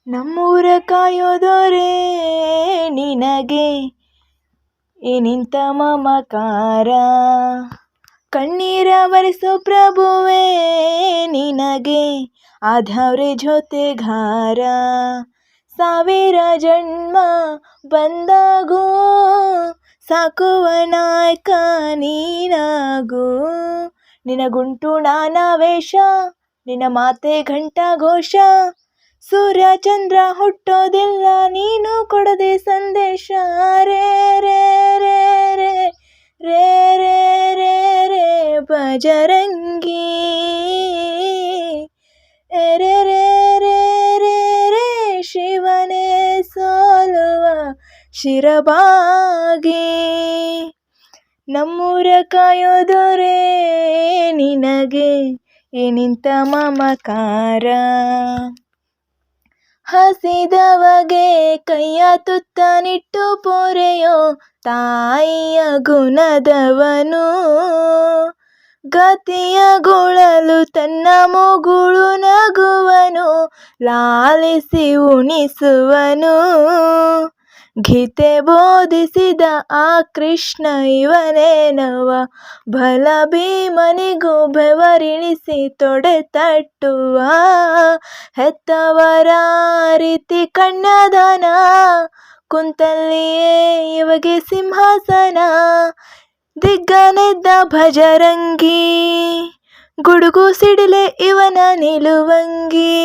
ನಮ್ಮೂರ ಕಾಯೋದೋರೇ ನಿನಗೆ ಏನಿಂತ ಮಮಕಾರ, ಕಣ್ಣೀರ ಬರೆಸೋ ಪ್ರಭುವೇ ನಿನಗೆ ಆದವ್ರೆ ಜೊತೆಗಾರ. ಸಾವಿರ ಜನ್ಮ ಬಂದಾಗೂ ಸಾಕುವ ನಾಯಕ ನೀನಾಗೂ, ನಿನಗುಂಟು ನಾನಾ ವೇಷ ನಿನ್ನ ಮಾತೆ ಘಂಟಾ ಘೋಷ. ಸೂರ್ಯ ಚಂದ್ರ ಹುಟ್ಟೋದಿಲ್ಲ ನೀನು ಕೊಡದೆ ಸಂದೇಶ. ರೇ ರೇ ರೇ ರೇ ರೇ ರೇ ರೇ ರೇ ಬಜರಂಗಿ, ರೇ ರೇ ರೇ ರೇ ರೇ ಶಿವನೇ ಸೋಲುವ ಶಿರಬಾಗಿ. ನಮ್ಮೂರ ಕಾಯೋದೋರೇ ನಿನಗೆ ಏನಿಂತ ಮಮಕಾರ, ಹಸಿದವಗೆ ಕೈಯ ತುತ್ತನಿಟ್ಟು ಪೊರೆಯೋ ತಾಯಿಯ ಗುಣದವನು, ಗತಿಯ ಗುಳಲು ತನ್ನ ಮುಗುಳು ನಗುವನು ಲಾಲಿಸಿ ಉಣಿಸುವನು. ಗೀತೆ ಬೋಧಿಸಿದ ಆ ಕೃಷ್ಣ ಇವನೇನವ, ಬಲ ಭೀಮನಿಗೂ ಬೆವರಿಳಿಸಿ ತೊಡೆ ತಟ್ಟುವ. ಹೆತ್ತವರ ರೀತಿ ಕನ್ಯಾದಾನ, ಕುಂತಲ್ಲಿಯೇ ಇವಗೆ ಸಿಂಹಾಸನ. ದಿಗ್ಗನೆದ್ದ ಭಜರಂಗಿ, ಗುಡುಗು ಸಿಡಿಲೆ ಇವನ ನಿಲುವಂಗಿ.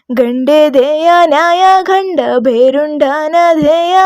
ಗಂಡೆ ದೇಯ ನ್ಯಾಯ ಗಂಡ ಬೇರುಂಡನ ಧ್ಯೇಯ,